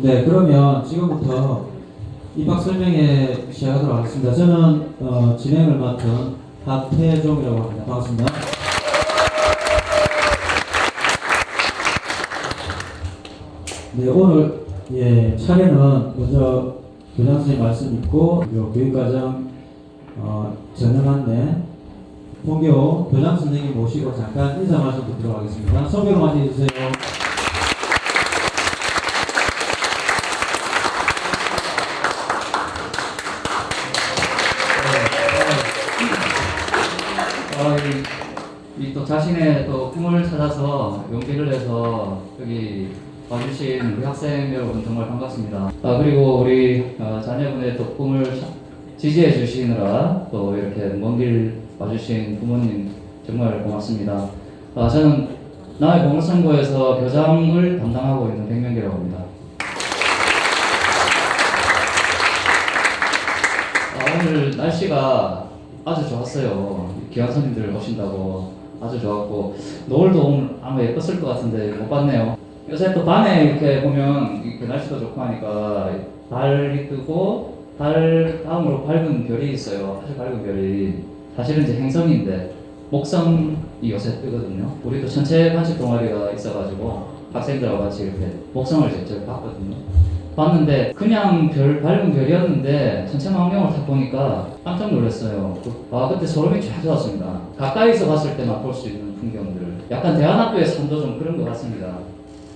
네, 그러면 지금부터 입학 설명회 시작하도록 하겠습니다. 저는 진행을 맡은 하태종이라고 합니다. 반갑습니다. 네, 오늘 차례는 먼저 교장 선생님 말씀 있고 교육과정 전형 안내 본교 교장 선생님 모시고 잠깐 인사 말씀 듣도록 하겠습니다. 성경 맞이해 주세요. 또 자신의 또 꿈을 찾아서 용기를 내서 여기 와주신 우리 학생 여러분 정말 반갑습니다. 그리고 우리 자녀분의 또 꿈을 지지해 주시느라 또 이렇게 먼 길 와주신 부모님 정말 고맙습니다. 저는 남해 보물상고에서 교장을 담당하고 있는 백명기라고 합니다. 오늘 날씨가 아주 좋았어요. 기관선님들 오신다고 아주 좋았고, 노을도 오늘 아마 예뻤을 것 같은데 못 봤네요. 요새 또 밤에 이렇게 보면 그 날씨도 좋고 하니까 달이 뜨고 달 다음으로 밝은 별이 있어요. 아주 밝은 별이 사실은 이제 행성인데 목성이 요새 뜨거든요. 우리도 천체 관측 동아리가 있어가지고 학생들하고 같이 이렇게 목성을 직접 봤거든요. 봤는데 그냥 밝은 별이었는데 천체망명을 딱 보니까 깜짝 놀랐어요. 그때 소름이 쫙 돋았습니다. 가까이서 봤을 때만 볼 수 있는 풍경들. 약간 대안학교의 삶도 좀 그런 것 같습니다.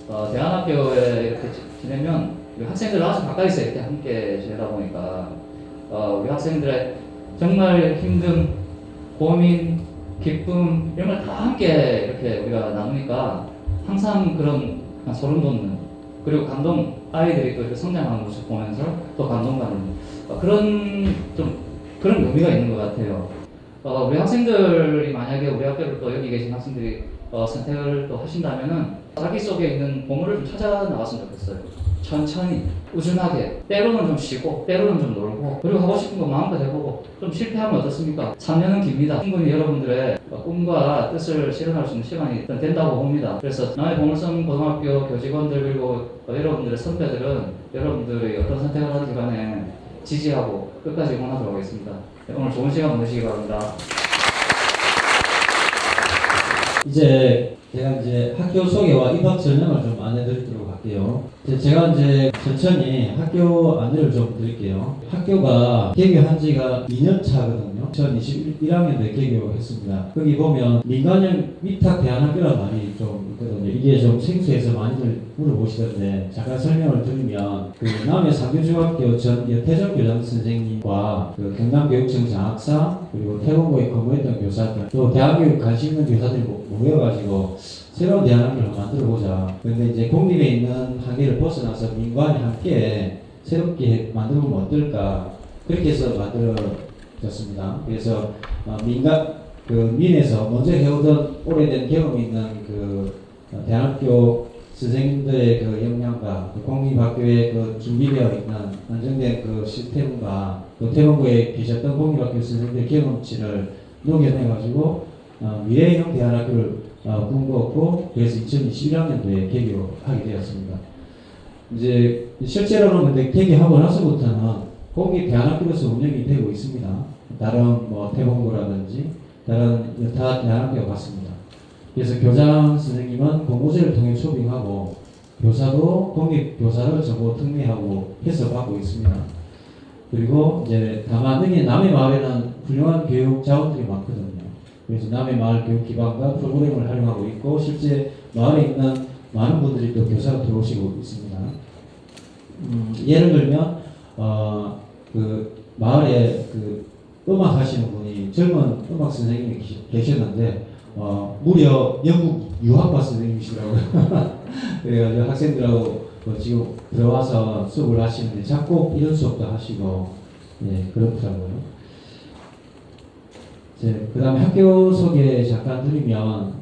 대안학교에 이렇게 지내면 학생들 아주 가까이서 이렇게 함께 지내다 보니까 우리 학생들의 정말 힘든 고민, 기쁨 이런 걸 다 함께 이렇게 우리가 나누니까 항상 그런 소름 돋는 그리고 감동, 아이들이 또 이렇게 성장하는 모습 보면서 또 감동받는 그런 의미가 있는 것 같아요. 우리 학생들이 만약에 우리 학교를 또 여기 계신 학생들이 선택을 또 하신다면은 자기 속에 있는 보물을 좀 찾아 나갔으면 좋겠어요. 천천히, 꾸준하게, 때로는 좀 쉬고, 때로는 좀 놀고, 그리고 하고 싶은 거 마음껏 해보고, 좀 실패하면 어떻습니까? 3년은 깁니다. 충분히 여러분들의 꿈과 뜻을 실현할 수 있는 시간이 된다고 봅니다. 그래서 남해 보물섬 고등학교 교직원들 그리고 여러분들의 선배들은 여러분들이 어떤 선택을 하든지 간에 지지하고 끝까지 응원하도록 하겠습니다. 오늘 좋은 시간 보내시기 바랍니다. 이제 제가 학교 소개와 입학 전형을 좀 안내드리도록 할게요. 제가 천천히 학교 안내를 좀 드릴게요. 학교가 개교한 지가 2년 차거든요. 2021학년도에 개교했습니다. 거기 보면 민간형 위탁 대안학교라는 말이 좀 있거든요. 이게 좀 생소해서 많이들 물어보시던데 잠깐 설명을 드리면 남해 상교중학교 전 여태정 교장 선생님과 경남교육청 장학사 그리고 태권고에 근무했던 교사들 또 대학교육 관심 있는 교사들이 모여가지고 새로운 대안학교를 만들어보자. 그런데 이제 공립에 있는 한계를 벗어나서 민관이 함께 새롭게 만들면 어떨까 그렇게 해서 만들어졌습니다. 그래서 민에서 먼저 해오던 오래된 경험이 있는 대학교 선생님들의 역량과 공립학교에 준비되어 있는 안정된 시스템과 또 태권고에 계셨던 공립학교 선생님들의 경험치를 녹여내가지고 미래형 대안학교를 꿈꾸었고 그래서 2021학년도에 개교하게 되었습니다. 이제 실제로는 근데 개교하고 나서부터는 공립 대안학교로서 운영이 되고 있습니다. 다른 태권고라든지 다른 여타 대안학교가 같습니다. 그래서 교장 선생님은 공고제를 통해 초빙하고 교사도 공립 교사를 정보 특례하고 해서 받고 있습니다. 그리고 이제 다만 여기 남해 마을에는 훌륭한 교육 자원들이 많거든요. 그래서 남해 마을 교육 기반과 프로그램을 활용하고 있고 실제 마을에 있는 많은 분들이 또 교사로 들어오시고 있습니다. 예를 들면 마을에 음악 하시는 분이 젊은 음악 선생님이 계셨는데 무려 영국 유학파 선생님이시더라고요. 그래가지고 학생들하고 지금 들어와서 수업을 하시는데 작곡 이런 수업도 하시고 그렇더라고요. 그 다음에 학교 소개 잠깐 드리면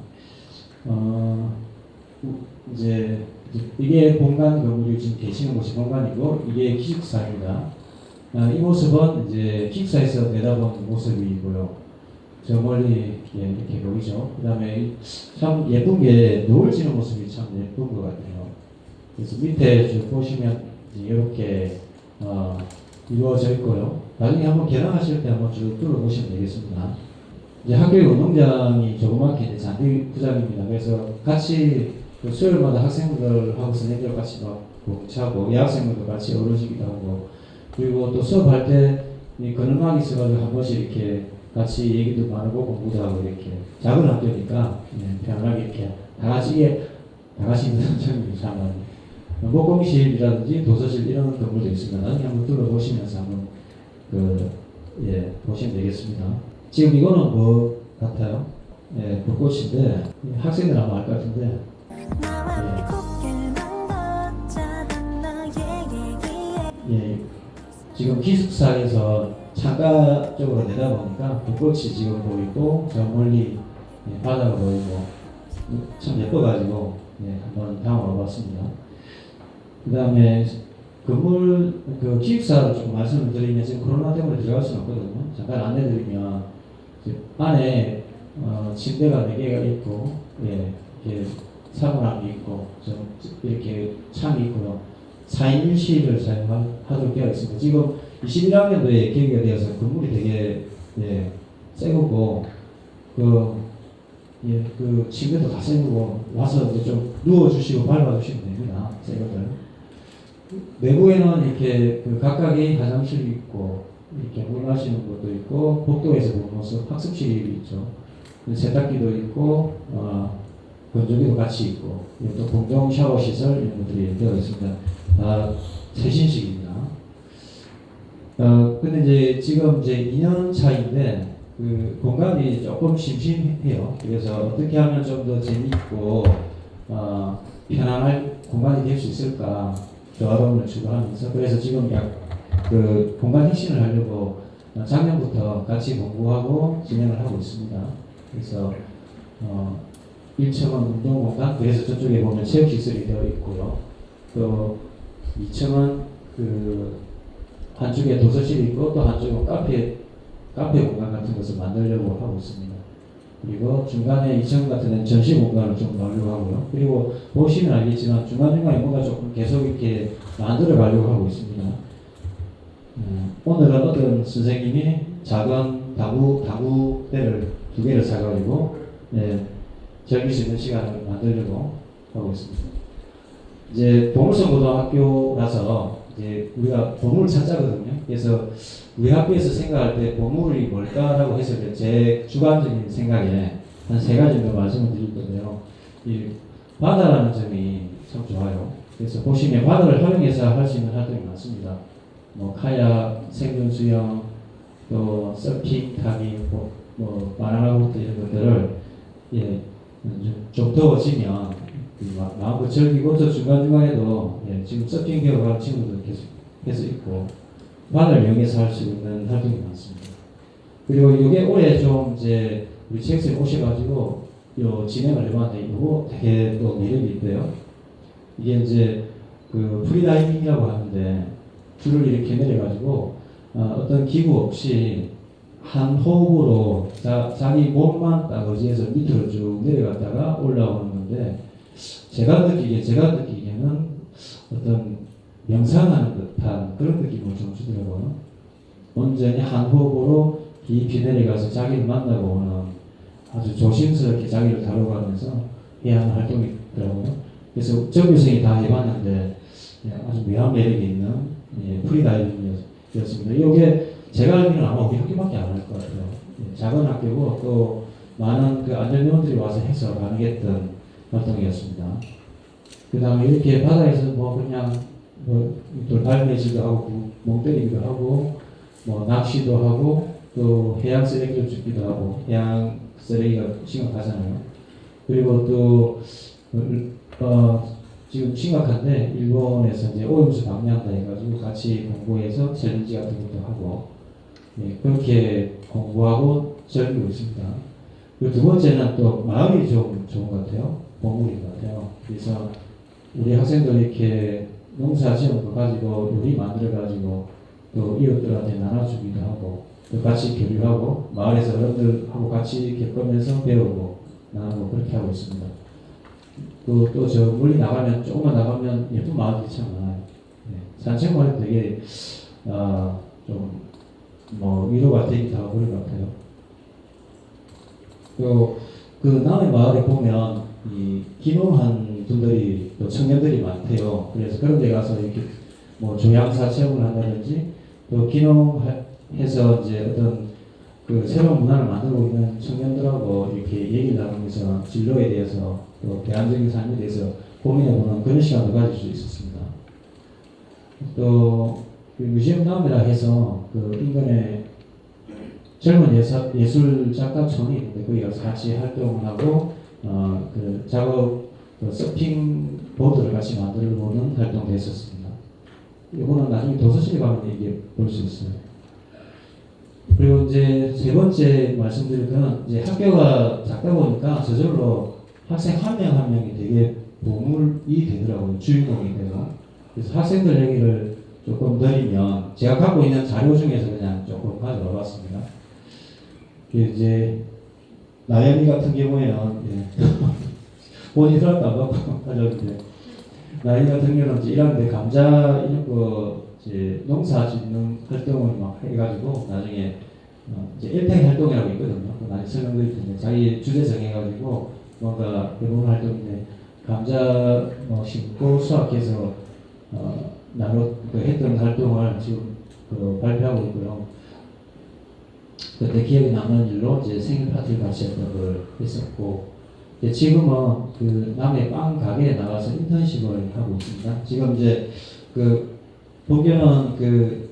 이게 본관 건물이 지금 계시는 곳이 본관이고 이게 기숙사입니다. 이 모습은 기숙사에서 내다본 모습이고요. 저 멀리 이렇게 보이죠. 그 다음에 참 예쁜 게 노을 지는 모습이 참 예쁜 것 같아요. 그래서 밑에 보시면 이제 이렇게 이루어져 있고요. 나중에 한번 개방하실 때 한번 쭉 둘러보시면 되겠습니다. 이제 학교의 운동장이 조그맣게 이제 잔디구장입니다. 그래서 같이 그 수요일마다 학생들하고 선생님들 같이 막 공차고 여학생들도 같이 어우러지기도 하고 그리고 또 수업할 때 이 그늘막이 있어가지고 한 번씩 이렇게 같이 얘기도 나누고 공부도 하고 이렇게 작은 학교니까 편안하게 이렇게 다 같이 있는 점이 참 많이 목공실이라든지 도서실 이런 건물도 있습니다. 나중에 한번 둘러보시면서 한번 보시면 되겠습니다. 지금 이거는 뭐 같아요? 벚꽃인데 학생들 아마 알 것 같은데 지금 기숙사에서 창가 쪽으로 내다보니까 벚꽃이 지금 보이고 저 멀리 바다가 보이고 참 예뻐가지고 한번 담아 와봤습니다. 그 다음에 건물 기숙사를 조금 말씀을 드리면 지금 코로나 때문에 들어갈 수는 없거든요. 잠깐 안내드리면 안에 침대가 4개가 있고 이렇게 사물함이 있고 좀 이렇게 창이 있고요. 4인 1실을 사용하도록 되어 있습니다. 지금 21학년도에 계기가 되어서 건물이 되게 새 거고 그 침대도 다 새 거고 와서 이제 좀 누워주시고 밟아주시면 됩니다. 새 거들. 내부에는 이렇게 각각의 화장실이 있고 이렇게 물 마시는 것도 있고 복도에서 본 모습 학습실이 있죠. 세탁기도 있고 건조기도 같이 있고 또 공동 샤워 시설 이런 것들이 되어 있습니다. 다 최신식입니다. 근데 이제 지금 이제 2년 차인데 그 공간이 조금 심심해요. 그래서 어떻게 하면 좀 더 재미있고 편안할 공간이 될 수 있을까 조화로움을 추구하면서 그래서 지금 그 공간 혁신을 하려고 작년부터 같이 공부하고 진행을 하고 있습니다. 그래서 1층은 운동공간, 그래서 저쪽에 보면 체육시설이 되어 있고요. 또 2층은 그 한쪽에 도서실이 있고 또 한쪽은 카페 공간 같은 것을 만들려고 하고 있습니다. 그리고 중간에 2층 같은 데는 전시 공간을 좀 넣으려고 하고요. 그리고 보시면 알겠지만 중간중간에 뭔가 조금 계속 이렇게 만들어 가려고 하고 있습니다. 오늘은 어떤 선생님이 작은 다구대를 2개를 사가지고 즐길 수 있는 시간을 만들려고 하고 있습니다. 이제 보물선 고등학교라서 이제 우리가 보물 찾자거든요. 그래서 우리 학교에서 생각할 때 보물이 뭘까라고 해서 제 주관적인 생각에 한 3가지 정도 말씀을 드릴 건데요. 이 바다라는 점이 참 좋아요. 그래서 보시면 바다를 활용해서 할 수 있는 활동이 많습니다. 뭐 카약, 생존 수영, 또 서핑 타기, 뭐 바나나 보트 이런 것들을 좀 더워지면 마음껏 즐기고 저 중간중간에도 지금 서핑 배워가는 친구들 계속 있고 바다를 이용해서 할 수 있는 활동이 많습니다. 그리고 이게 올해 좀 이제 우리 체육생 오셔가지고 진행을 해봤는데 이거 되게 또 매력이 있대요. 이게 이제 그 프리다이빙이라고 하는데 줄을 이렇게 내려가지고 어떤 기구 없이 한 호흡으로 자기 몸만 딱 의지해서 밑으로 쭉 내려갔다가 올라오는 건데 제가 느끼기에는 어떤 명상하는 듯한 그런 느낌을 좀 주더라고요. 온전히 한 호흡으로 깊이 내려가서 자기를 만나고 오는 아주 조심스럽게 자기를 다뤄가면서 해야 하는 활동이더라고요. 그래서 전교생이 다 해봤는데 아주 묘한 매력이 있는 프리다이빙이었습니다. 이게 제가 알기로는 아마 우리 학교밖에 안 할 것 같아요. 작은 학교고 또 많은 그 안전요원들이 와서 해서 가능했던 활동이었습니다. 그 다음에 이렇게 바다에서 그냥 돌발매질도 하고 멍 때리기도 하고 낚시도 하고 또 해양 쓰레기를 줍기도 하고 해양 쓰레기가 심각하잖아요. 그리고 또 지금 심각한데 일본에서 이제 오염수 방류한다 해가지고 같이 공부해서 챌린지 같은 것도 하고 그렇게 공부하고 즐기고 있습니다. 그리고 2번째는 또 마을이 좀 좋은 것 같아요. 보물인 것 같아요. 그래서 우리 학생들 이렇게 농사 지은 거 가지고 요리 만들어 가지고 또 이웃들한테 나눠주기도 하고 또 같이 교류하고 마을에서 어른들하고 같이 겪으면서 배우고 나누고 그렇게 하고 있습니다. 또 저 멀리 나가면 조금만 나가면 예쁜 마을들이 참 많아요. 산책만 해도 되게 좀 뭐 위로가 되기도 하고 그럴 것 같아요. 또 그 남의 마을에 보면 이 기농한 분들이 또 청년들이 많대요. 그래서 그런 데 가서 이렇게 뭐 조향사 체험을 한다든지 또 기농해서 이제 어떤 그 새로운 문화를 만들고 있는 청년들하고 이렇게 얘기를 나누면서 진로에 대해서 또 대안적인 삶에 대해서 고민해보는 그런 시간도 가질 수 있었습니다. 또 그 뮤지엄 남이라 해서 그 인근에 젊은 예술 작가촌이 있는데 거기 가서 같이 활동을 하고 그 작업 그 서핑 보드를 같이 만들어보는 활동도 했었습니다. 이거는 나중에 도서실에 가면 이게 볼 수 있어요. 그리고 이제 세 번째 말씀드릴 거는 이제 학교가 작다 보니까 저절로 학생 한 명 한 명이 되게 보물이 되더라고요. 주인공이 돼요. 그래서 학생들 얘기를 조금 드리면 제가 갖고 있는 자료 중에서 그냥 조금 가져와 봤습니다. 이제 나연이 같은 경우에는 본인 허락도 안 받고 가져왔는데 나연이 같은 경우는 이제 1학년 때 감자 이런 거 이제 농사 짓는 활동을 막 해가지고 나중에 이제 일팽 활동이라고 있거든요. 나중에 설명드릴 텐데 자기 주제 정해가지고 뭔가 해보는 활동인데 감자 심고 수확해서 그 했던 활동을 지금 그 발표하고 있고요. 그때 기억에 남는 일로 이제 생일 파티를 같이 했던 걸 했었고, 이제 지금은 그 남의 빵 가게에 나가서 인턴십을 하고 있습니다. 지금 이제 그 본교는 그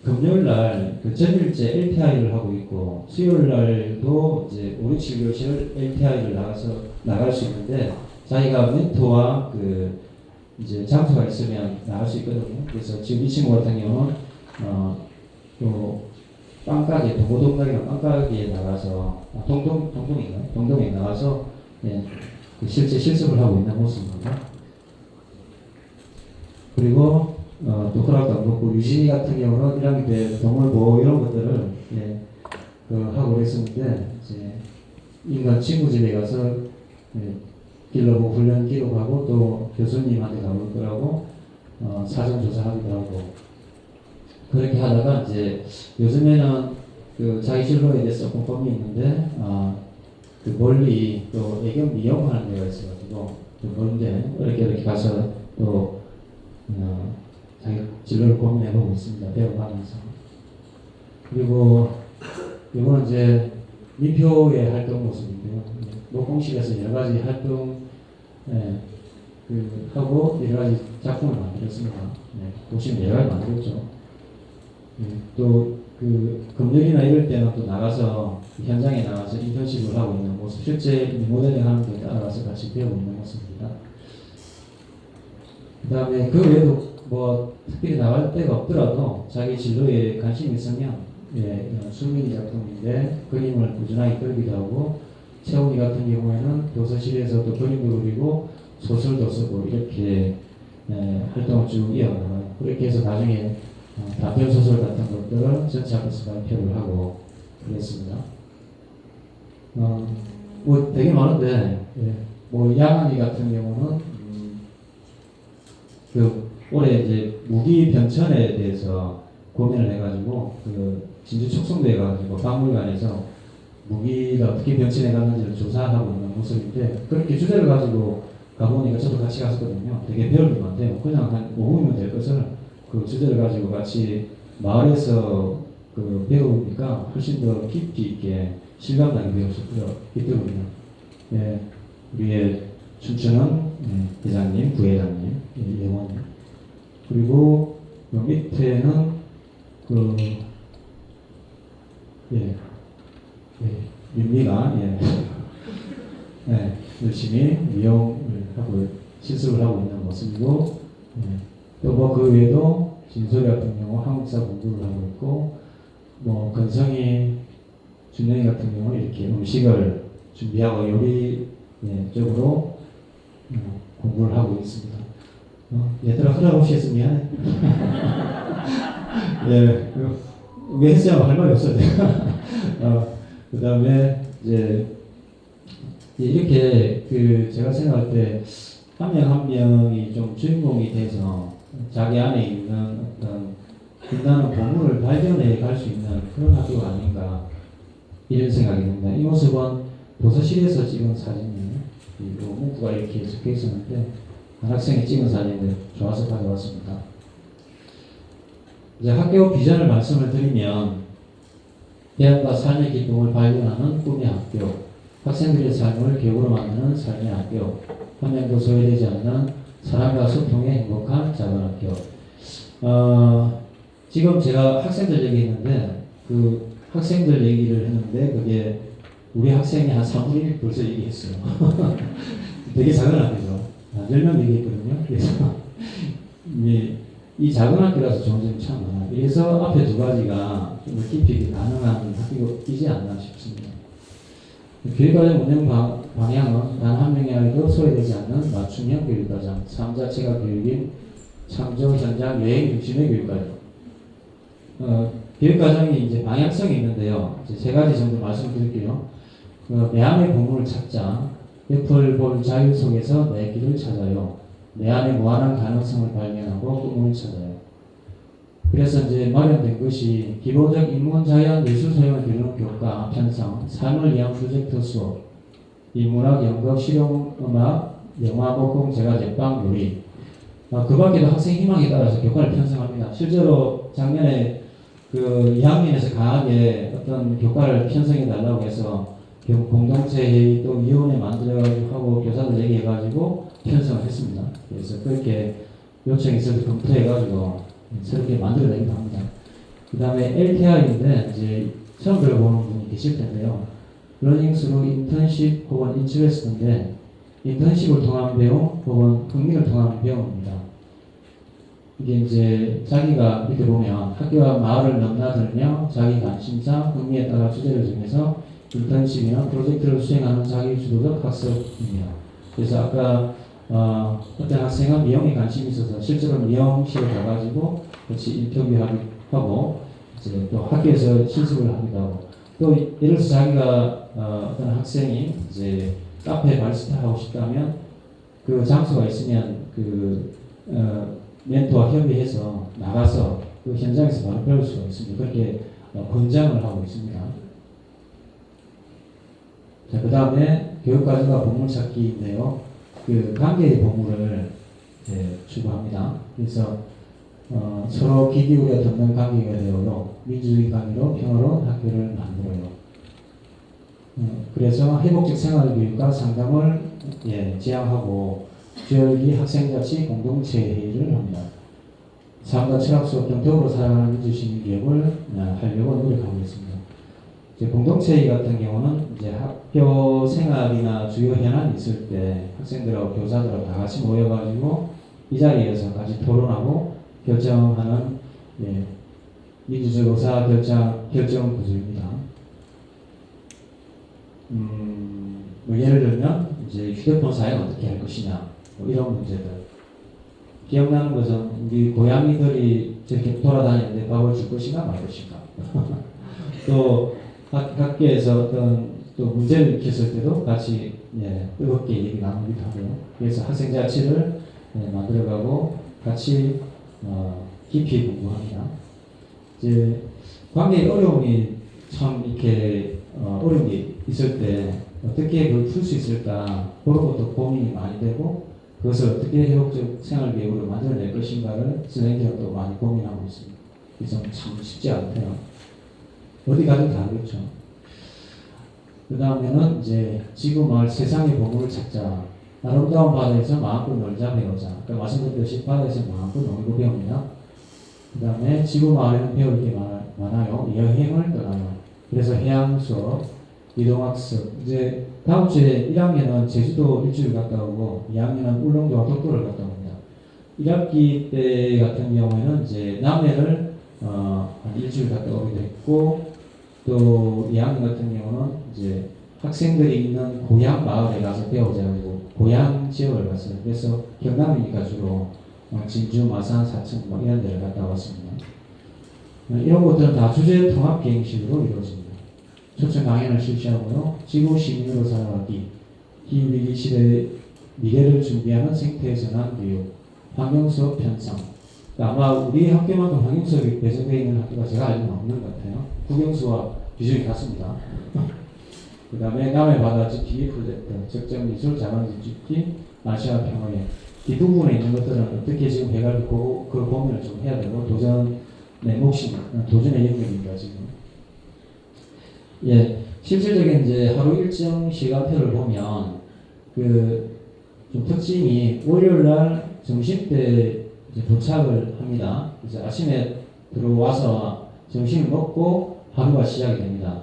금요일 날 그 전일제 LTI를 하고 있고 수요일 날도 이제 5, 6, 7교시를 LTI를 나갈 수 있는데 자기가 멘토와 그 이제 장소가 있으면 나갈 수 있거든요. 그래서 지금 이 친구 같은 경우는 또 빵가게 동고동락이나 빵가게에 나가서 동동인가요? 동동에 나가서 그 실제 실습을 하고 있는 모습입니다. 그리고 또 허락도 안 받고 유진이 같은 경우는 1학년 때 동물보호 이런 것들을 하고 그랬었는데 이제 인간 친구 집에 가서 길러보고 훈련 기록하고 또 교수님한테 가볼 거라고 사전 조사하기도 하고 그렇게 하다가 이제 요즘에는 그 자기 진로에 대해서 공범이 있는데 그 멀리 또 애견 미용하는 데가 있어가지고 좀 멀은데 이렇게 가서 또 자기 진로를 고민해보고 있습니다. 배워가면서. 그리고 이거는 이제 민표의 활동 모습인데요. 노공실에서 여러 가지 활동 하고 여러 가지 작품을 만들었습니다. 보시면 여러 가지 만들었죠. 또 그 금요일이나 이럴 때는 또 나가서 현장에 나가서 인턴십을 하고 있는 모습, 실제 모델링 하는 데 따라가서 같이 배우고 있는 모습입니다. 그 다음에 그 외에도 뭐 특별히 나갈 데가 없더라도 자기 진로에 관심이 있으면 수민이 작품인데 그림을 꾸준하게 그리기도 하고 채원이 같은 경우에는 도서실에서 또 그림도 그리고 소설도 쓰고 이렇게 활동을 쭉 이어가요. 그렇게 해서 나중에 단편 소설 같은 것들을 전체 앞에서 발표를 하고 그랬습니다. 뭐 되게 많은데 뭐 양한이 같은 경우는 그 올해 이제 무기 변천에 대해서 고민을 해가지고 그 진주 촉성도에 가가지고 박물관에서 무기가 어떻게 변천해 갔는지를 조사하고 있는 모습인데 그렇게 주제를 가지고 가보니까 저도 같이 갔었거든요. 되게 배울 게 많대요. 그냥 한 5분이면 될 것을 그 주제를 가지고 같이 마을에서 그 배우니까 훨씬 더 깊이 있게 실감나게 배울 수 있더군요. 우리의 춤추는 회장님, 부회장님, 예원님. 그리고 그 밑에는 윤미가 열심히 미용을 하고 실습을 하고 있는 모습이고 또 뭐 그 외에도 진솔이 같은 경우 한국사 공부를 하고 있고 뭐 건성이 준영이 같은 경우 이렇게 음식을 준비하고 요리 쪽으로 공부를 하고 있습니다. 얘들아 허락 없이 해서 미안해. 왜 했어요? 할 말이 없어요. 그 다음에 이제 이렇게 그 제가 생각할 때 한 명 한 명이 좀 주인공이 돼서 자기 안에 있는 어떤 빛나는 보물을 발견해 갈 수 있는 그런 학교가 아닌가 이런 생각이 듭니다. 이 모습은 도서실에서 찍은 사진이에요. 이 문구가 이렇게 적혀 있었는데 한 학생이 찍은 사진인데 좋아서 가져왔습니다. 이제 학교 비전을 말씀을 드리면 대학과 삶의 기쁨을 발견하는 꿈의 학교, 학생들의 삶을 교육으로 만드는 삶의 학교, 한 명도 소외되지 않는 사람과 소통의 행복한 작은 학교. 지금 제가 학생들 얘기했는데 그 학생들 얘기를 했는데 그게 우리 학생이 한 3분의 1 벌써 얘기했어요. 되게 작은 학교죠. 10명 얘기했거든요. 그래서 이 작은 학교라서 좋은 점이 참 많아요. 그래서 앞에 두 가지가 좀 깊이 가능한 학교이지 않나 싶습니다. 교육과정 운영 방향은 단 한 명의 아이도 소외되지 않는 맞춤형 교육과정, 삶 자체가 교육인 창조 현장 여행 중심의 교육과정. 교육과정이 이제 방향성이 있는데요. 이제 세 가지 정도 말씀드릴게요. 내 안의 보물을 찾자. 옆을 볼 자유 속에서 내 길을 찾아요. 내 안에 무한한 가능성을 발견하고 꿈을 찾아요. 그래서 이제 마련된 것이 기본적 인문, 자연, 예술 소양을 기르는 교과, 편성, 삶을 위한 프로젝트 수업, 인문학, 연극, 실용음악, 영화, 목공, 제과, 제빵, 요리. 그 밖에도 학생 희망에 따라서 교과를 편성합니다. 실제로 작년에 그 2학년에서 강하게 어떤 교과를 편성해 달라고 해서 공동체 회의 또 위원회 만들어가지고 하고 교사들 얘기해가지고 편성을 했습니다. 그래서 그렇게 요청이 있어서 검토해가지고 새롭게 만들어내기도 합니다. 그 다음에 LTI인데 이제 처음 들어보는 분이 계실 텐데요. 러닝 스루 인턴십 혹은 인트레스트인데 인턴십을 통한 배움 혹은 흥미를 통한 배움입니다. 이게 이제 자기가 이렇게 보면 학교와 마을을 넘나들며 자기 관심사, 흥미에 따라 주제를 정해서 인턴십이나 프로젝트를 수행하는 자기 주도적 학습입니다. 그래서 아까 어떤 학생은 미용에 관심이 있어서 실제로 미용실을 가가지고 같이 인터뷰하고 이제 또 학교에서 실습을 하기도 하고 또 예를 들어서 자기가 어떤 학생이 이제 카페 바리스타 하고 싶다면 그 장소가 있으면 그 멘토와 협의해서 나가서 그 현장에서 바로 배울 수가 있습니다. 그렇게 권장을 하고 있습니다. 자, 그 다음에 교육과정과 보물찾기인데요. 그 관계의 보물을 추구합니다. 그래서 서로 귀 기울여 듣는 관계가 되어요. 민주주의 관계로 평화로운 학교를 만들어요. 그래서 회복적 생활교육과 상담을 지향하고 주요기 학생자치 공동체 회의를 합니다. 삶과 철학 수업 경적으로 살아가는 민주시민 기업을 하려고 노력하고 있습니다. 이제 공동체회 같은 경우는 이제 학교 생활이나 주요 현안이 있을 때 학생들하고 교사들하고 다 같이 모여가지고 이 자리에서 같이 토론하고 결정하는 민주적 의사 결정 구조입니다. 뭐 예를 들면 이제 휴대폰 사용 어떻게 할 것이냐 뭐 이런 문제들. 기억나는 것은 우리 고양이들이 저렇게 돌아다니는데 밥을 줄 것인가 말 것인가. 또 학교에서 어떤 또 문제를 일으켰을 때도 같이 뜨겁게 얘기 나누기도 하고요. 그래서 학생 자치를 만들어가고 같이 깊이 공부합니다. 이제 관계의 어려움이 참 이렇게 어려운 게 있을 때 어떻게 그걸 풀 수 있을까 그런 것도 고민이 많이 되고 그것을 어떻게 회복적 생활계획으로 만들어낼 것인가를 선생님들도 많이 고민하고 있습니다. 그래서 참 쉽지 않대요. 어디 가든 다르겠죠. 그 다음에는 이제 지구 마을 세상의 보물을 찾자. 아름다운 바다에서 마음껏 놀자 배우자. 그러니까 말씀드렸듯이 바다에서 마음껏 놀고 배웁니다. 그 다음에 지구 마을에는 배울 게 많아요. 여행을 떠나요. 그래서 해양 수업, 이동학습. 이제 다음 주에 1학년은 제주도 일주일 갔다 오고 2학년은 울릉도와 독도를 갔다 옵니다. 1학기 때 같은 경우에는 이제 남해를 한 일주일 갔다 오기도 했고 또 2학년 같은 경우는 이제 학생들이 있는 고향 마을에 가서 배우자고 고향 지역을 갔어요. 그래서 경남이니까 주로 진주, 마산, 사천 뭐 이런 데를 갔다 왔습니다. 이런 것들은 다 주제 통합 비행식으로 이루어집니다. 초청 강연을 실시하고요. 지구 시민으로 살아가기, 기후위기 시대의 미래를 준비하는 생태 전환 교육, 환경 수업 편성, 아마 우리 학교만큼 학용 수업이 배정되어 있는 학교가 제가 알기로는 없는 것 같아요. 국영수와 비중이 같습니다. 그 다음에 남해 바다 지키기 프로젝트, 적정 미술 자반지 찍기, 아시아 평화회 이 부분에 있는 것들은 어떻게 지금 해갈 그 고민을 좀 해야 되고 도전의 몫이 도전의 영역입니다 지금. 예, 실질적인 이제 하루 일정 시간표를 보면 그 좀 특징이 월요일 날 점심 때 이제 도착을 합니다. 그래서 아침에 들어와서 점심을 먹고 하루가 시작이 됩니다.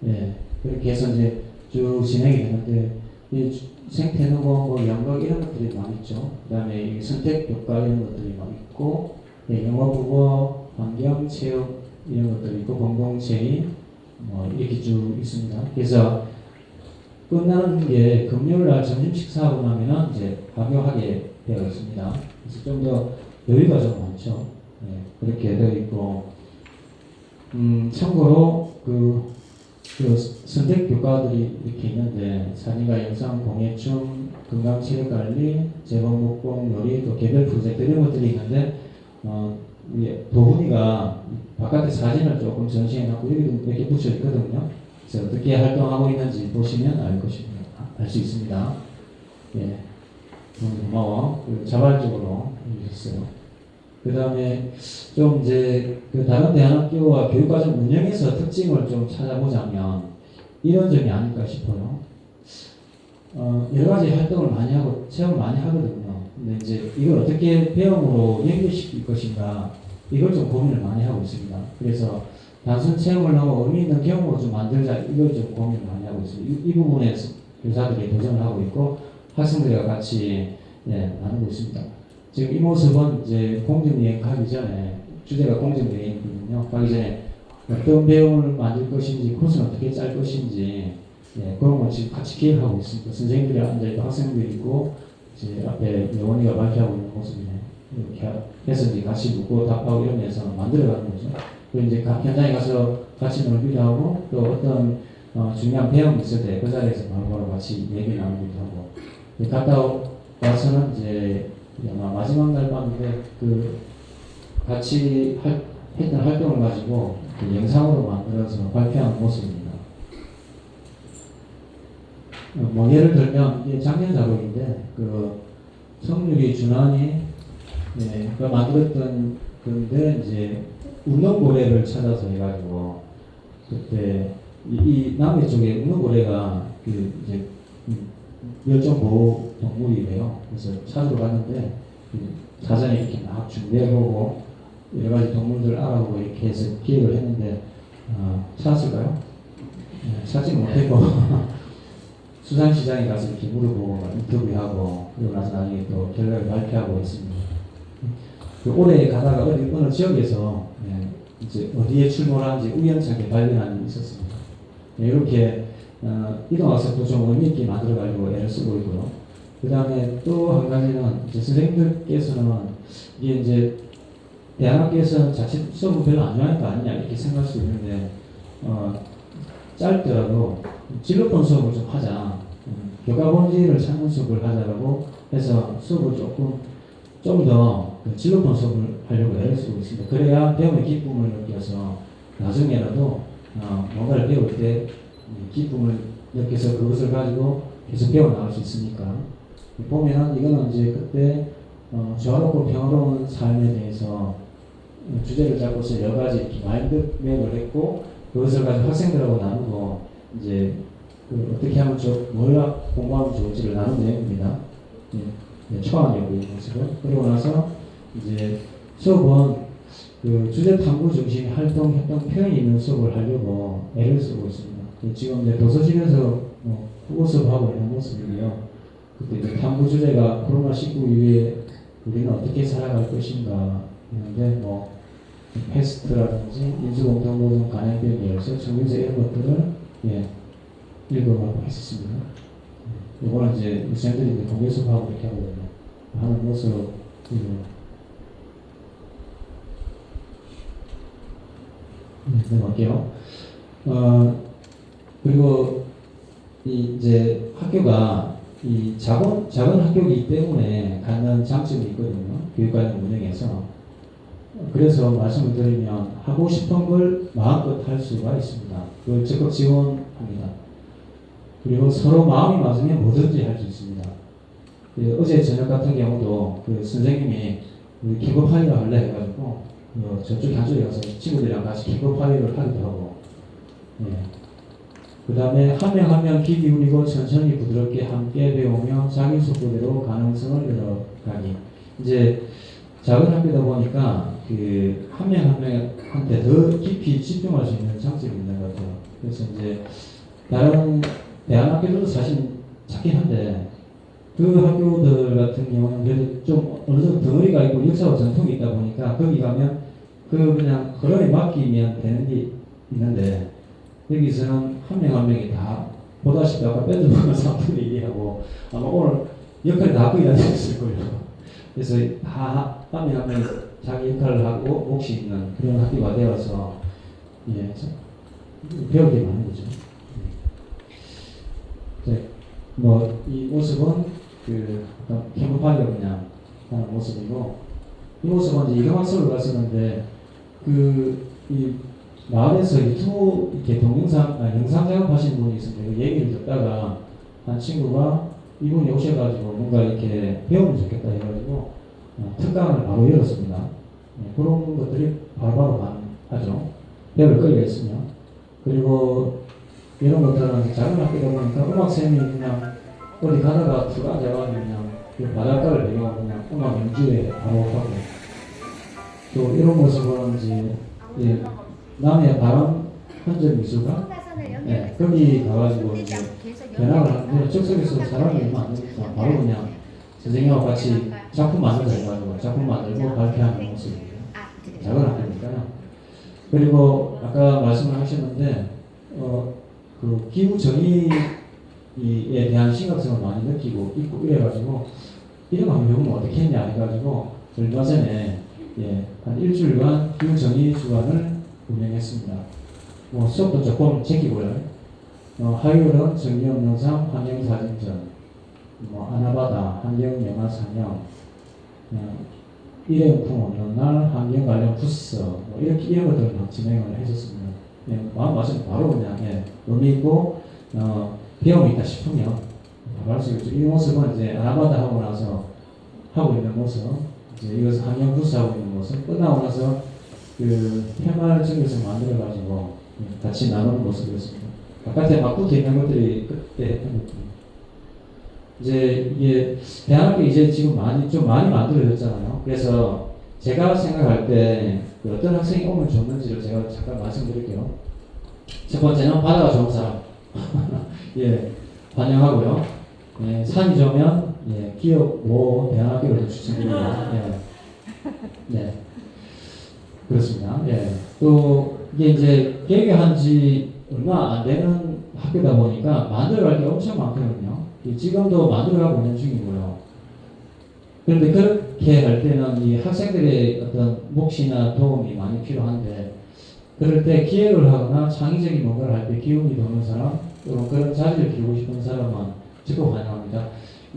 예, 그렇게 해서 이제 쭉 진행이 되는데 이 생태능공, 뭐 연극 이런 것들이 많이 있죠. 그다음에 선택 교과 이런 것들이 많이 있고, 예, 영어, 국어, 환경, 체육 이런 것들이 있고, 공동체의 뭐 이렇게 쭉 있습니다. 그래서 끝나는 게 금요일 날 점심 식사하고 나면은 이제 강요하게 되어 있습니다. 그래서 좀 더 여유가 좀 많죠. 예, 그렇게 되어 있고, 참고로 그 선택 교과들이 이렇게 있는데 사진과 영상, 공예춤, 건강 체력 관리, 재건 목공, 요리, 또 개별 프로젝트 이런 것들이 있는데 우리 도훈이가 바깥에 사진을 조금 전시해놨고 여기도 몇 개 붙여 있거든요. 그래서 어떻게 활동하고 있는지 보시면 알 것입니다. 알 수 있습니다. 예, 너무 고마워. 자발적으로 해주셨어요. 그 다음에 좀 이제 그 다른 대안학교와 교육과정 운영에서 특징을 좀 찾아보자면 이런 점이 아닐까 싶어요. 여러 가지 활동을 많이 하고 체험을 많이 하거든요. 근데 이제 이걸 어떻게 배움으로 연결시킬 것인가 이걸 좀 고민을 많이 하고 있습니다. 그래서 단순 체험을 하고 의미 있는 경험으로 좀 만들자 이걸 좀 고민을 많이 하고 있습니다. 이 부분에서 교사들이 도전을 하고 있고 학생들과 같이 나누고 있습니다. 지금 이 모습은 이제 공정여행 가기 전에 주제가 공정여행이거든요. 가기 전에 어떤 배움을 만들 것인지 코스는 어떻게 짤 것인지 그런 걸 지금 같이 기획하고 있습니다. 선생님들이 앉아있고 학생들이 있고 이제 앞에 여원이가 발표하고 있는 모습이네. 이렇게 해서 이제 같이 묻고 답하고 이러면서 만들어가는 거죠. 그리고 이제 각 현장에 가서 같이 놀기도 하고 또 어떤 중요한 배움이 있을 때 그 자리에서 바로 같이 얘기 나누기도 하고 갔다 와서는 이제 아마 마지막 날 밤인데 그 같이 했던 활동을 가지고 그 영상으로 만들어서 발표하는 모습입니다. 뭐 예를 들면 이게 작년 작업인데 그 성률이 준환이 그 만들었던 건데 이제 운동고래를 찾아서 해가지고 그때 이 남해 쪽에 운동고래가 그 이제 멸종보호 동물이래요. 그래서 찾으러 갔는데 사전에 이렇게 막 준비해보고 여러 가지 동물들 알아보고 이렇게 해서 기획을 했는데 찾았을까요? 찾지 못했고 수산시장에 가서 이렇게 물어보고 인터뷰하고 그리고 나서 나중에 또 결과를 발표하고 있습니다. 올해 가다가 어느 지역에서 이제 어디에 출몰하는지 우연찮게 발견한 일이 있었습니다. 이렇게 이동학습도 좀 의미있게 만들어가지고 애를 쓰고 있고요. 그 다음에 또 한 가지는 이제 선생님들께서는 이게 이제 대안학교에서는 자칫 수업을 별로 안 좋아하는 거 아니냐 이렇게 생각할 수 있는데 짧더라도 진로폰 수업을 좀 하자. 교과 본질을 찾는 수업을 하자라고 해서 수업을 좀 더 진로폰 수업을 하려고 애를 쓰고 있습니다. 그래야 배움의 기쁨을 느껴서 나중에라도 뭔가를 배울 때 기쁨을 느껴서 그것을 가지고 계속 배워나갈 수 있으니까 보면은 이거는 이제 그때 조화롭고 평화로운 삶에 대해서 주제를 잡고서 여러 가지 이렇게 마인드맵을 했고 그것을 가지고 학생들하고 나누고 이제 어떻게 하면 뭘 공부하면 좋을지를 나눈 내용입니다. 초안이었고요, 모습을. 그리고 나서 이제 수업은 그 주제 탐구 중심 활동, 협동, 표현이 있는 수업을 하려고 애를 쓰고 있습니다. 지금 이제 도서실에서 국어 수업하고 있는 모습이고요. 그때 이제 탐구 주제가 코로나19 이후에 우리는 어떻게 살아갈 것인가 했는데 패스트라든지 인수공통노동 간행병 열쇠, 청균세 이런 것들을 읽어가고 했었습니다. 이거는 이제 유생들이 공개 수업하고 이렇게 하거든요. 하는 모습 넘어갈게요. 그리고 이제 학교가 작은 학교이기 때문에 갖는 장점이 있거든요. 교육과정 운영에서 그래서 말씀을 드리면 하고 싶은 걸 마음껏 할 수가 있습니다. 그걸 적극 지원합니다. 그리고 서로 마음이 맞으면 뭐든지 할 수 있습니다. 어제 저녁 같은 경우도 그 선생님이 우리 킹거 파이를 할래 해가지고 저쪽 한쪽에 가서 친구들이랑 같이 킹거 파이를 하기도 하고, 그 다음에 한 명 한 명 귀 기울이고 천천히 부드럽게 함께 배우며 자기 속도대로 가능성을 열어가기. 이제 작은 학교다 보니까 그 한 명 한 명한테 더 깊이 집중할 수 있는 장점이 있는 것 같아요. 그래서 이제 다른 대안학교들도 사실 작긴 한데 그 학교들 같은 경우는 그래도 좀 어느 정도 덩어리가 있고 역사와 전통이 있다 보니까 거기 가면 그 그냥 흐름에 맡기면 되는 게 있는데, 여기서는 한 명 한 명이 다 보다시피 아까 밴드 보는 사람들이 얘기하고 아마 오늘 역할이 다 거의 다 됐을 거예요. 그래서 다 한 명 한 명이 자기 역할을 하고 몫이 있는 그런 학교가 되어서 배울 게 많은 거죠. 뭐 이 모습은 그 캠프파이어 그냥 하는 모습이고, 이 모습은 이제 이경학서를 갔었는데 이 마을에서 유튜브 이렇게 동영상 영상 작업하시는 분이 있었는데 그 얘기를 듣다가 한 친구가 이분이 오셔가지고 뭔가 이렇게 배우면 좋겠다 해가지고 특강을 바로 열었습니다. 그런 것들이 바로바로 가능하죠. 배울 거리가 있으면. 그리고 이런 것들은 작은 학교다 보니까 음악쌤이 그냥 어디 가다가 툭 앉아가지고 그냥 그 바닷가를 배경으로 그냥 음악 연주에 바로 하고, 또 이런 모습은 이제 남해 바람 헌정 미술관 거기 가가지고 이제 견학을 하는데 즉석에서 사람이 얼마 안 되니까 바로 그냥 선생님하고 같이 작품 만들어 해가지고 작품 만들고 발표하는 모습이에요. 작은 학교니까요. 그리고 아까 말씀을 하셨는데 그 기후 정의에 대한 심각성을 많이 느끼고 있고 이래가지고 이런 거 배우면 어떻게 했냐 해가지고 얼마 전에 한 일주일간 기후 정의 주간을 운영했습니다. 뭐 수업도 조금 제끼고요. 화요일은 정기영 영상 환경사진전, 뭐 아나바다 환경영화 상영, 일회용품 없는 날 환경 관련 부스, 뭐 이렇게 이런 것들을 막 진행을 해줬습니다. 마음 맞으면 바로 그냥 의미 있고 배움이 있다 싶으면 바로 할 수 있죠. 이 모습은 이제 아나바다 하고 나서 하고 있는 모습, 이제 이것은 환경 부스 하고 있는 모습, 끝나고 나서 그 해말 증명서 만들어가지고 같이 나누는 모습이었습니다. 바깥에 막 붙어 있는 것들이 그때 했던 것들. 이제 이게 대학교 이제 지금 좀 많이 만들어졌잖아요. 그래서 제가 생각할 때 그 어떤 학생이 오면 좋는지를 제가 잠깐 말씀드릴게요. 첫 번째는 바다가 좋은 사람. 환영하고요. 산이 좋으면 기업 모 대학교를 추천드립니다. 그렇습니다. 또 이게 이제 개교한 지 얼마 안 되는 학교다 보니까 만들어갈 게 엄청 많거든요. 지금도 만들어가고 있는 중이고요. 그런데 그렇게 할 때는 이 학생들의 어떤 몫이나 도움이 많이 필요한데, 그럴 때 기획을 하거나 창의적인 뭔가를 할 때 기운이 도는 사람, 또는 그런 자리를 비우고 싶은 사람은 적극 환영합니다.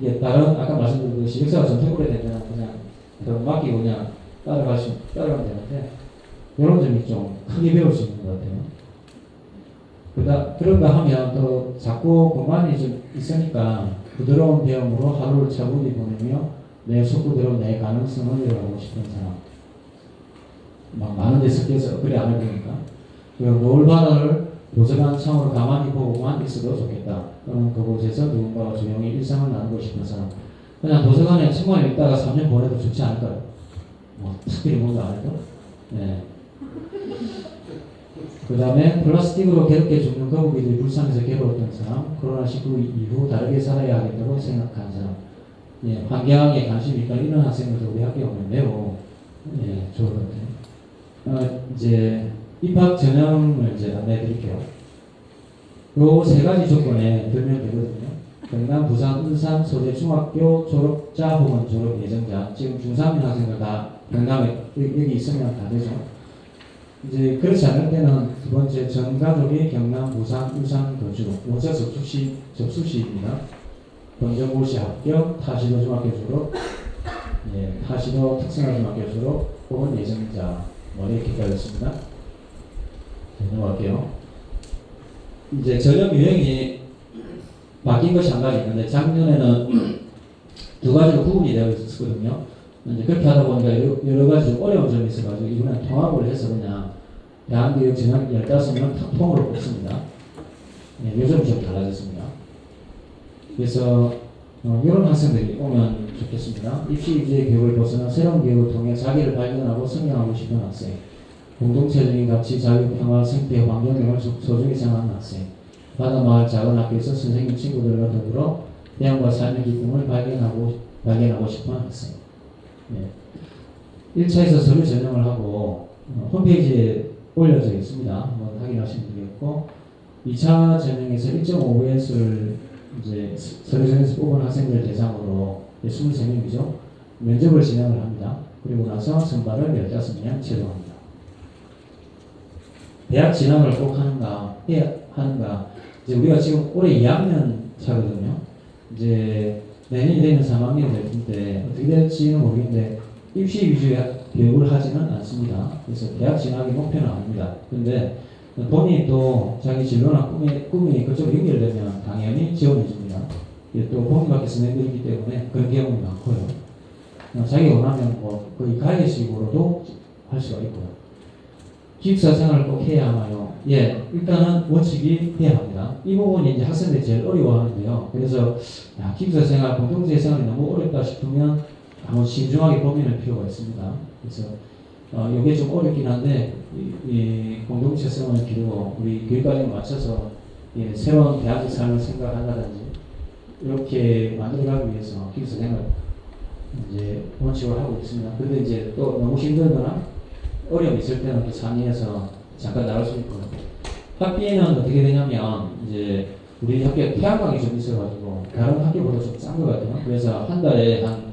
이게 다른 아까 말씀드렸듯이 역사가 전통 오래된 데는 그냥 맡기고 그냥 따라가면 되는데, 이런 점이 좀 크게 배울 수 있는 것 같아요. 그런가 하면 또 자꾸 공간이 좀 있으니까 부드러운 배움으로 하루를 차분히 보내며 내 속도대로 내 가능성을 열어가고 싶은 사람, 막 많은 데 섞여서 그래 안 해보니까, 그리고 노을 바다를 도서관 창으로 가만히 보고만 있어도 좋겠다. 또는 그곳에서 누군가와 조용히 일상을 나누고 싶은 사람, 그냥 도서관에 청관에 있다가 3년 보내도 좋지 않을까요? 특별히 뭔가 안 해도. 그 다음에 플라스틱으로 괴롭게 죽는 거북이들이 불쌍해서 괴로웠던 사람, 코로나19 이후 다르게 살아야 하겠다고 생각한 사람, 환경에 관심이 있다 이런 학생들도 우리 학교에 오면 매우 좋을 것 같아요. 이제 입학 전형을 이제 안내해 드릴게요. 요 세 가지 조건에 들면 되거든요. 경남, 부산, 울산, 소재 중학교 졸업자 혹은 졸업 예정자, 지금 중3인 학생들 다 경남에 여기 있으면 다 되죠. 이제 그렇지 않을 때는 두 번째, 전 가족이 경남, 부산, 울산 거주, 원자 접수시입니다. 본정고시 합격, 타시도 중학교 졸업, 타시도 특성화 중학교 졸업, 뽑은 예정자 이렇게 따졌습니다. 넘어갈게요. 이제 전염 유행이 바뀐 것이 한 가지 있는데 작년에는 두 가지로 구분이 되어 있었거든요. 이제 그렇게 하다 보니까 여러 가지 좀 어려운 점이 있어가지고 이번에 통합을 해서 그냥 대한교육 전형 15명 통으로 뽑습니다. 네, 요즘 좀 달라졌습니다. 그래서 이런 학생들이 오면 좋겠습니다. 입시 위주의 교육을 벗어나 새로운 교육을 통해 자기를 발견하고 성장하고 싶은 학생, 공동체적인 가치, 자유, 평화, 생태, 환경 등을 소중히 생각하는 학생, 바다마을 작은 학교에서 선생님, 친구들과 더불어 대안과 삶의 기쁨을 발견하고 싶은 학생. 네. 1차에서 서류 전형을 하고 홈페이지에 올려져 있습니다. 한번 확인하시면 되겠고, 2차 전형에서 1.5배수를 이제 서류 전형에서 뽑은 학생들 대상으로 23명이죠. 면접을 진행을 합니다. 그리고 나서 선발을 15명 채용합니다. 대학 진학을 꼭 하는가, 해야 하는가. 이제 우리가 지금 올해 2학년 차거든요. 이제 내년이 되면 3학년이 될 텐데 어떻게 될지는 모르겠는데 입시 위주의 교육을 하지는 않습니다. 그래서 대학 진학이 목표는 아닙니다. 근데 본인이 또 자기 진로나 꿈이 그쪽으로 연결되면 당연히 지원해 줍니다. 또 본인밖에 선생님들이기 때문에 그런 경험이 많고요. 자기가 원하면 뭐 거의 가해식으로도 할 수가 있고요. 기숙사 생활을 꼭 해야 하나요? 예, 일단은 원칙이 해야 합니다. 이 부분이 이제 학생들이 제일 어려워하는데요. 그래서 기숙사 생활, 공동체 생활이 너무 어렵다 싶으면 한번 신중하게 고민할 필요가 있습니다. 그래서 이게 좀 어렵긴 한데 이 공동체 생활을 기르고 우리 교육과정에 맞춰서 새로운 대학의 삶을 생각한다든지 이렇게 만들어가기 위해서 기숙사 생활 이제 원칙을 하고 있습니다. 근데 이제 또 너무 힘들거나 어려움이 있을 때는 또 상의해서 잠깐 나올 수 있고요. 학비는 어떻게 되냐면 이제 우리 학교에 태양광이 좀 있어가지고 다른 학교보다 좀 싼 것 같아요. 그래서 한 달에 한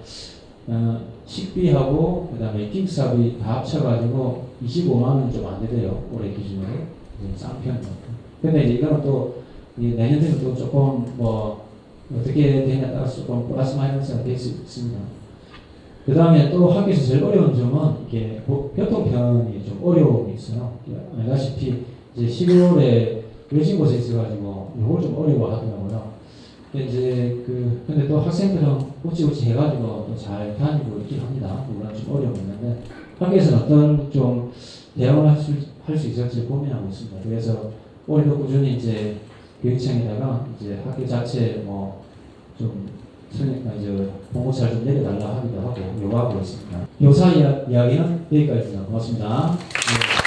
식비하고 그다음에 기숙사비 다 합쳐가지고 25만 원 좀 안 되대요. 올해 기준으로 싼 편이에요. 근데 이제 이거는 또 내년 되면 또 조금 뭐 어떻게 되냐에 따라서 조금 플러스 마이너스가 될 수 있습니다. 그 다음에 또 학교에서 제일 어려운 점은 이게 교통편이 좀 어려움이 있어요. 알다시피 이제 12월에 외진 곳에 있어가지고 이걸 좀 어려워하더라고요. 이제 근데 또 학생들은 우찌우찌 해가지고 또 잘 다니고 있긴 합니다. 물론 좀 어려움이 있는데 학교에서는 어떤 좀 대응을 할 수 있을지 고민하고 있습니다. 그래서 올해도 꾸준히 이제 교육청에다가 이제 학교 자체 뭐좀 이제 봉고차를 좀 내려달라 하기도 하고 요구하고 있습니다. 교사 이야기는 여기까지입니다. 고맙습니다. 네.